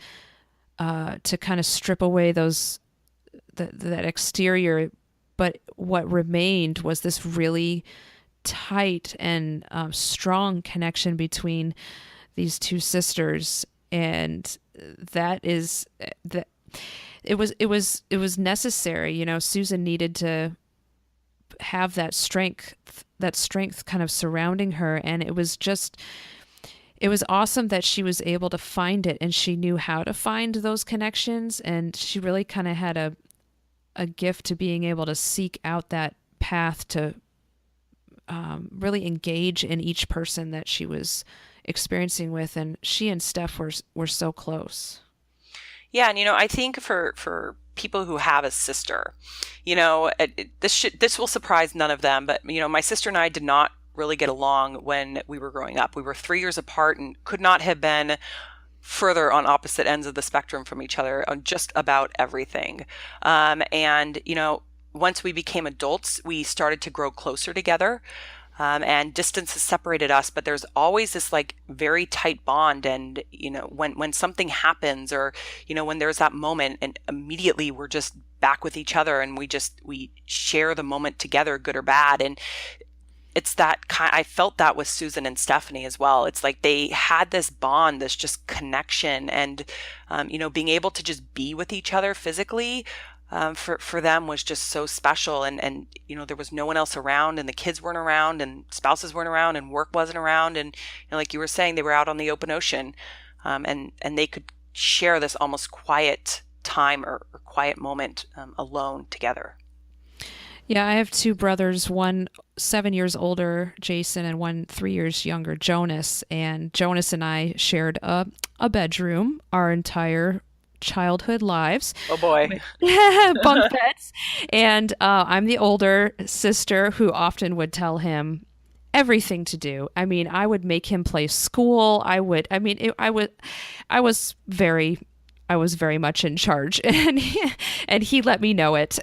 Speaker 2: to kind of strip away that exterior. But what remained was this really tight and strong connection between these two sisters, and that is that it was necessary. Susan needed to have that strength kind of surrounding her, and it was awesome that she was able to find it, and she knew how to find those connections, and she really kind of had a gift to being able to seek out that path to really engage in each person that she was experiencing with, and she and Steph were so close.
Speaker 1: Yeah, and I think for people who have a sister, this will surprise none of them, but my sister and I did not really get along when we were growing up. We were 3 years apart and could not have been further on opposite ends of the spectrum from each other on just about everything. And, once we became adults, we started to grow closer together. And distance has separated us, but there's always this like very tight bond. And, when something happens or, when there's that moment and immediately we're just back with each other and we share the moment together, good or bad. And it's that kind, I felt that with Susan and Stephanie as well. It's like they had this bond, this just connection, and being able to just be with each other physically for them was just so special. And there was no one else around, and the kids weren't around, and spouses weren't around, and work wasn't around, and like you were saying, they were out on the open ocean, and they could share this almost quiet time or quiet moment alone together.
Speaker 2: Yeah, I have two brothers, one 7 years older, Jason, and one 3 years younger, Jonas. And Jonas and I shared a bedroom our entire childhood lives.
Speaker 1: Oh boy.
Speaker 2: Bunk beds. And I'm the older sister who often would tell him everything to do. I mean, I would make him play school. I was very much in charge, and he let me know it,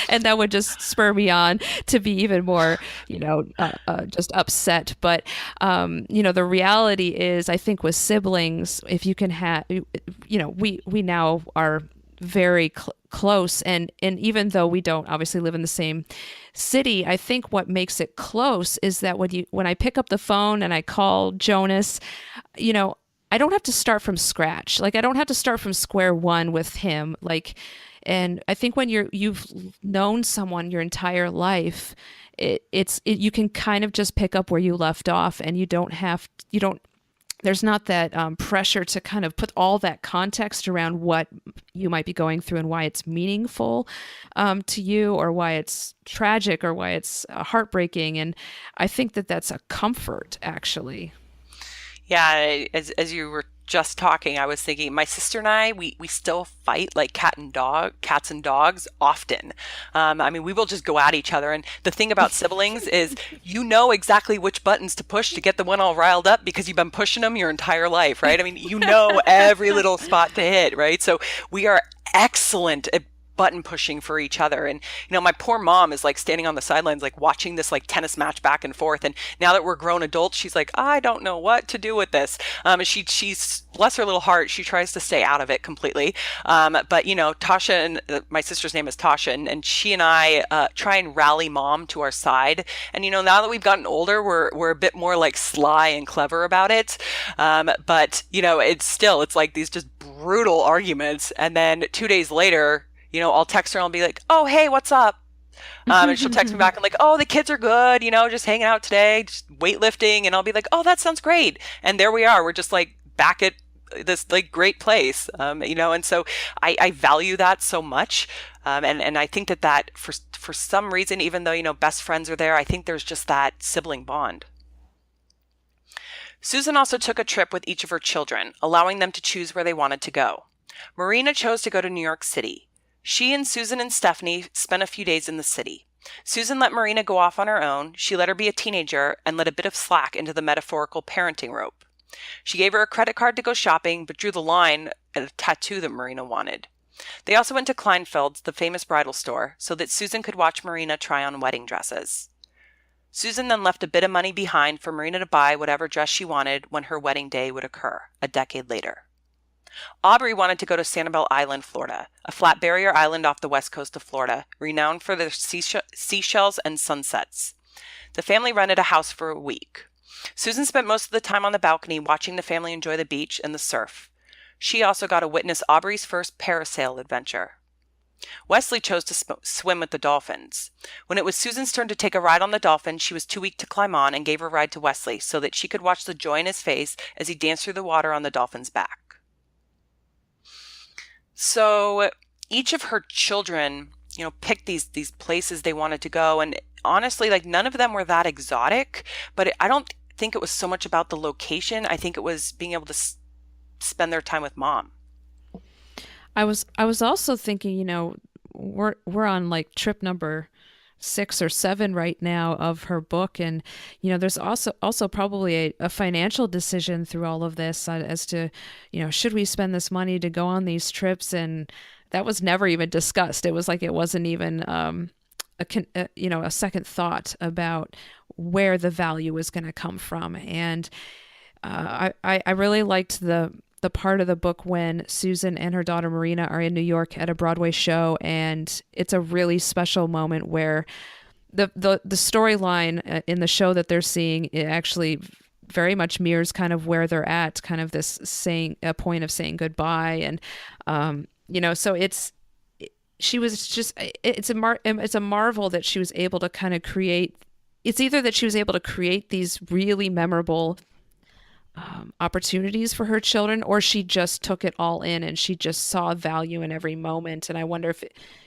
Speaker 2: and that would just spur me on to be even more, just upset. But the reality is, I think with siblings, if you can have, we now are very close, and even though we don't obviously live in the same city, I think what makes it close is that when I pick up the phone and I call Jonas, I don't have to start from scratch. Like I don't have to start from square one with him. And I think when you've known someone your entire life, you can kind of just pick up where you left off, and there's not that pressure to kind of put all that context around what you might be going through and why it's meaningful to you, or why it's tragic, or why it's heartbreaking. And I think that that's a comfort, actually.
Speaker 1: Yeah, as you were just talking, I was thinking my sister and I, we still fight like cats and dogs often. I mean, we will just go at each other. And the thing about siblings is you know exactly which buttons to push to get the one all riled up because you've been pushing them your entire life, right? I mean, you know every little spot to hit, right? So we are excellent at button pushing for each other. And my poor mom is like standing on the sidelines like watching this like tennis match back and forth, and now that we're grown adults, she's like, I don't know what to do with this. She's, bless her little heart, she tries to stay out of it completely. But Tasha, and my sister's name is Tasha, and she and I try and rally mom to our side. And now that we've gotten older, we're a bit more like sly and clever about it. But it's like these just brutal arguments, and then 2 days later, I'll text her and I'll be like, oh, hey, what's up? And she'll text me back and like, oh, the kids are good, just hanging out today, just weightlifting. And I'll be like, oh, that sounds great. And there we are. We're just like back at this like great place, and so I value that so much. And I think that for some reason, even though, best friends are there, I think there's just that sibling bond. Susan also took a trip with each of her children, allowing them to choose where they wanted to go. Marina chose to go to New York City. She and Susan and Stephanie spent a few days in the city. Susan let Marina go off on her own. She let her be a teenager and let a bit of slack into the metaphorical parenting rope. She gave her a credit card to go shopping, but drew the line at a tattoo that Marina wanted. They also went to Kleinfeld's, the famous bridal store, so that Susan could watch Marina try on wedding dresses. Susan then left a bit of money behind for Marina to buy whatever dress she wanted when her wedding day would occur, a decade later. Aubrey wanted to go to Sanibel Island, Florida, a flat barrier island off the west coast of Florida, renowned for their seashells and sunsets. The family rented a house for a week. Susan spent most of the time on the balcony watching the family enjoy the beach and the surf. She also got to witness Aubrey's first parasail adventure. Wesley chose to swim with the dolphins. When it was Susan's turn to take a ride on the dolphin, she was too weak to climb on and gave her ride to Wesley so that she could watch the joy in his face as he danced through the water on the dolphin's back. So each of her children, picked these places they wanted to go. And honestly, like none of them were that exotic, but I don't think it was so much about the location. I think it was being able to spend their time with mom.
Speaker 2: I was also thinking, we're on like trip number 6 or 7 right now of her book. And there's also probably a financial decision through all of this, as to, should we spend this money to go on these trips? And that was never even discussed. It was like it wasn't even a second thought about where the value was going to come from. And I really liked the part of the book when Susan and her daughter Marina are in New York at a Broadway show, and it's a really special moment where the storyline in the show that they're seeing, it actually very much mirrors kind of where they're at, kind of this saying a point of saying goodbye. And so she was just, it's a marvel that she was able to kind of create. It's either that she was able to create these really memorable opportunities for her children, or she just took it all in and she just saw value in every moment. And I wonder if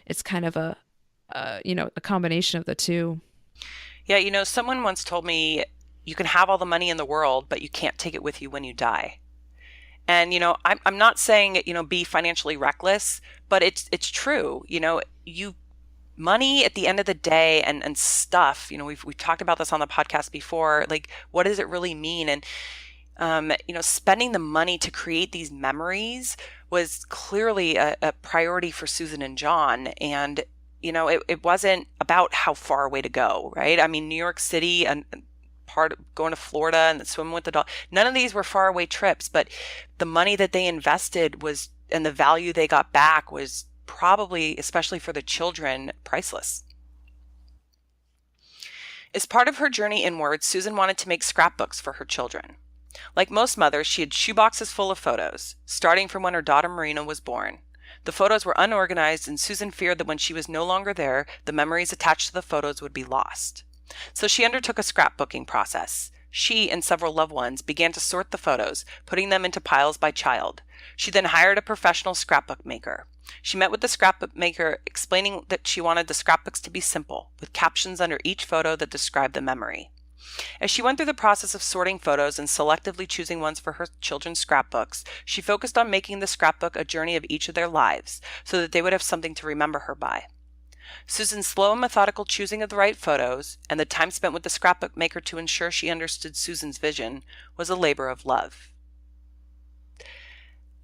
Speaker 2: it's kind of a combination of the two.
Speaker 1: Yeah, someone once told me you can have all the money in the world, but you can't take it with you when you die. And, I'm not saying, be financially reckless, but it's true. Money at the end of the day, and stuff, we've talked about this on the podcast before, like, what does it really mean? And, spending the money to create these memories was clearly a priority for Susan and John. And, it wasn't about how far away to go, right? I mean, New York City and part of going to Florida and swimming with the dog, none of these were far away trips, but the money that they invested was, and the value they got back was probably, especially for the children, priceless. As part of her journey inward, Susan wanted to make scrapbooks for her children. Like most mothers, she had shoeboxes full of photos, starting from when her daughter Marina was born. The photos were unorganized, and Susan feared that when she was no longer there, the memories attached to the photos would be lost. So she undertook a scrapbooking process. She and several loved ones began to sort the photos, putting them into piles by child. She then hired a professional scrapbook maker. She met with the scrapbook maker, explaining that she wanted the scrapbooks to be simple, with captions under each photo that described the memory. As she went through the process of sorting photos and selectively choosing ones for her children's scrapbooks, she focused on making the scrapbook a journey of each of their lives, so that they would have something to remember her by. Susan's slow and methodical choosing of the right photos, and the time spent with the scrapbook maker to ensure she understood Susan's vision, was a labor of love.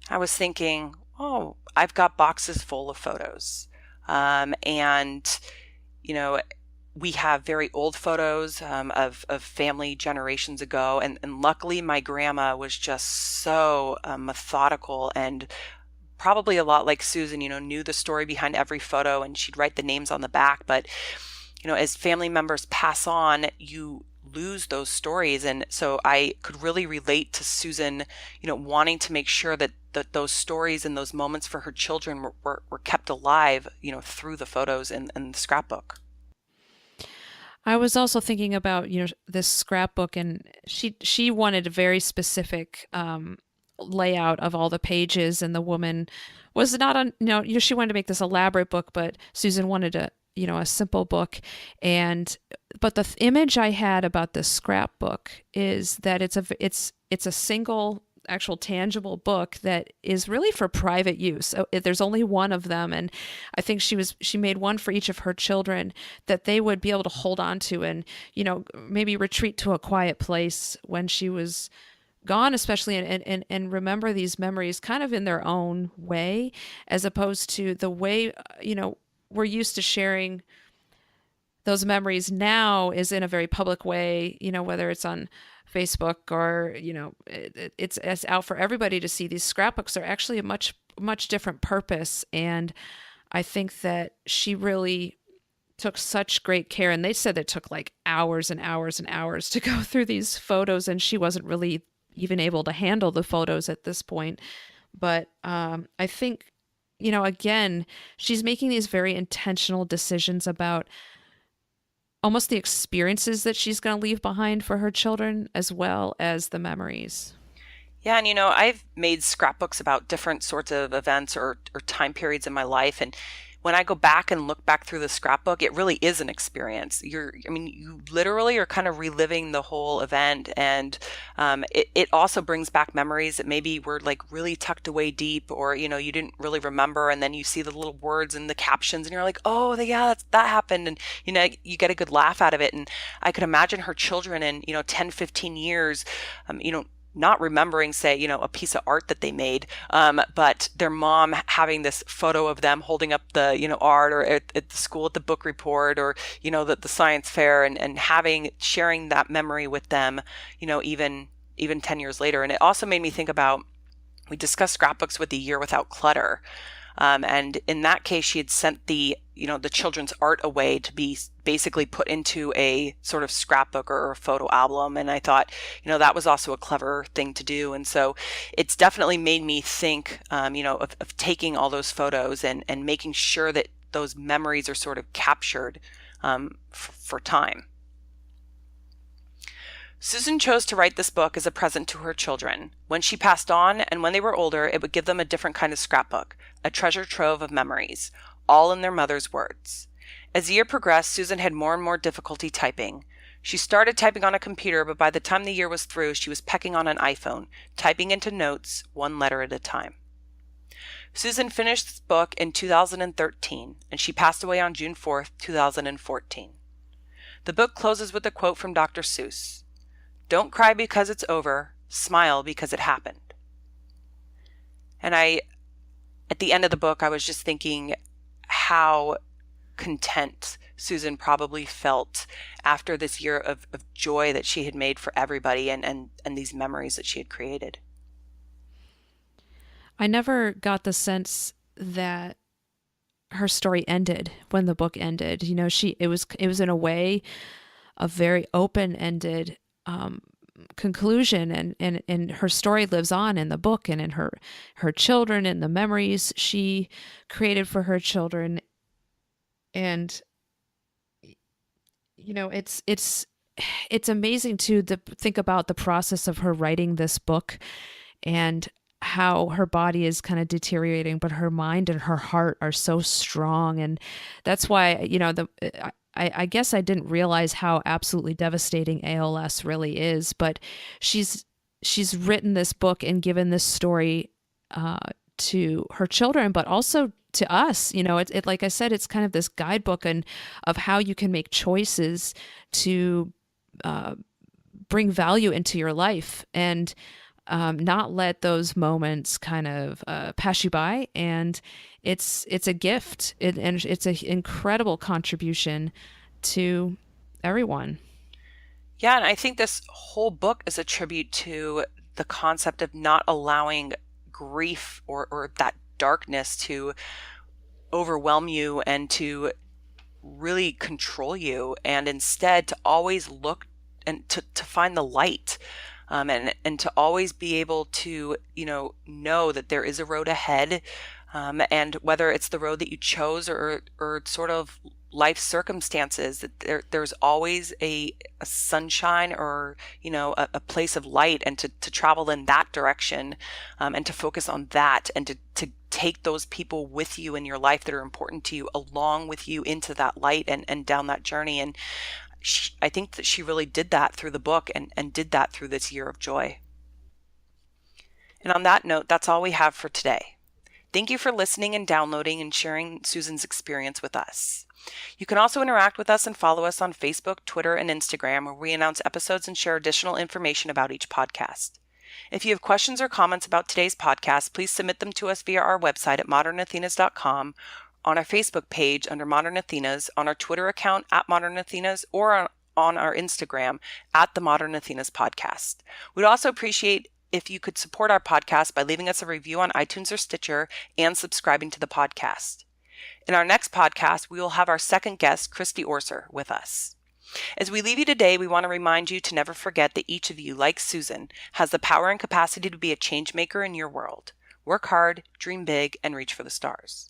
Speaker 1: I was thinking, oh, I've got boxes full of photos. And, we have very old photos of family generations ago. And luckily, my grandma was just so methodical and probably a lot like Susan, knew the story behind every photo, and she'd write the names on the back. But, as family members pass on, you lose those stories. And so I could really relate to Susan, wanting to make sure that those stories and those moments for her children were kept alive, through the photos and the scrapbook.
Speaker 2: I was also thinking about, this scrapbook, and she wanted a very specific layout of all the pages, and the woman was not on, she wanted to make this elaborate book, but Susan wanted a simple book. But the image I had about this scrapbook is that it's a single actual tangible book that is really for private use. So there's only one of them, and I think she made one for each of her children that they would be able to hold on to, and maybe retreat to a quiet place when she was gone, especially, and remember these memories kind of in their own way, as opposed to the way we're used to sharing those memories now is in a very public way, whether it's on Facebook or, it's out for everybody to see. These scrapbooks are actually a much different purpose. And I think that she really took such great care. And they said it took like hours and hours and hours to go through these photos, and she wasn't really even able to handle the photos at this point. But I think, again, she's making these very intentional decisions about almost the experiences that she's going to leave behind for her children, as well as the memories.
Speaker 1: Yeah, and I've made scrapbooks about different sorts of events or time periods in my life, and when I go back and look back through the scrapbook, it really is an experience. You literally are kind of reliving the whole event. And it also brings back memories that maybe were like really tucked away deep, or, you didn't really remember. And then you see the little words and the captions and you're like, oh, yeah, that happened. And, you get a good laugh out of it. And I could imagine her children in, 10, 15 years, not remembering, say, a piece of art that they made, but their mom having this photo of them holding up the, art, or at the school at the book report, or, the science fair, and sharing that memory with them, even 10 years later. And it also made me think about, we discussed scrapbooks with The Year Without Clutter. And in that case, she had sent the children's art away to be basically put into a sort of scrapbook or a photo album. And I thought, that was also a clever thing to do. And so it's definitely made me think, of taking all those photos and making sure that those memories are sort of captured for time. Susan chose to write this book as a present to her children. When she passed on, and when they were older, it would give them a different kind of scrapbook, a treasure trove of memories, all in their mother's words. As the year progressed, Susan had more and more difficulty typing. She started typing on a computer, but by the time the year was through, she was pecking on an iPhone, typing into notes, one letter at a time. Susan finished this book in 2013, and she passed away on June 4th, 2014. The book closes with a quote from Dr. Seuss. "Don't cry because it's over, smile because it happened." And at the end of the book, I was just thinking how content Susan probably felt after this year of joy that she had made for everybody, and these memories that she had created.
Speaker 2: I never got the sense that her story ended when the book ended. It was in a way a very open-ended conclusion, and her story lives on in the book and in her children and the memories she created for her children. And it's amazing to think about the process of her writing this book and how her body is kind of deteriorating, but her mind and her heart are so strong. And that's why, I guess I didn't realize how absolutely devastating ALS really is, but she's written this book and given this story to her children, but also to us. It like I said, it's kind of this guidebook of how you can make choices to bring value into your life and not let those moments kind of pass you by. And it's a gift, and it's an incredible contribution to everyone.
Speaker 1: Yeah, and I think this whole book is a tribute to the concept of not allowing grief or that darkness to overwhelm you and to really control you, and instead to always look and to find the light. And to always be able to, know that there is a road ahead, and whether it's the road that you chose or sort of life circumstances, that there's always a sunshine or, a place of light, and to travel in that direction, and to focus on that, and to take those people with you in your life that are important to you along with you into that light and down that journey. And I think that she really did that through the book and did that through this year of joy. And on that note, that's all we have for today. Thank you for listening and downloading and sharing Susan's experience with us. You can also interact with us and follow us on Facebook, Twitter, and Instagram, where we announce episodes and share additional information about each podcast. If you have questions or comments about today's podcast, please submit them to us via our website at modernathenas.com, on our Facebook page under Modern Athenas, on our Twitter account at Modern Athenas, or on our Instagram at the Modern Athenas Podcast. We'd also appreciate if you could support our podcast by leaving us a review on iTunes or Stitcher and subscribing to the podcast. In our next podcast, we will have our second guest, Christy Orser, with us. As we leave you today, we want to remind you to never forget that each of you, like Susan, has the power and capacity to be a change maker in your world. Work hard, dream big, and reach for the stars.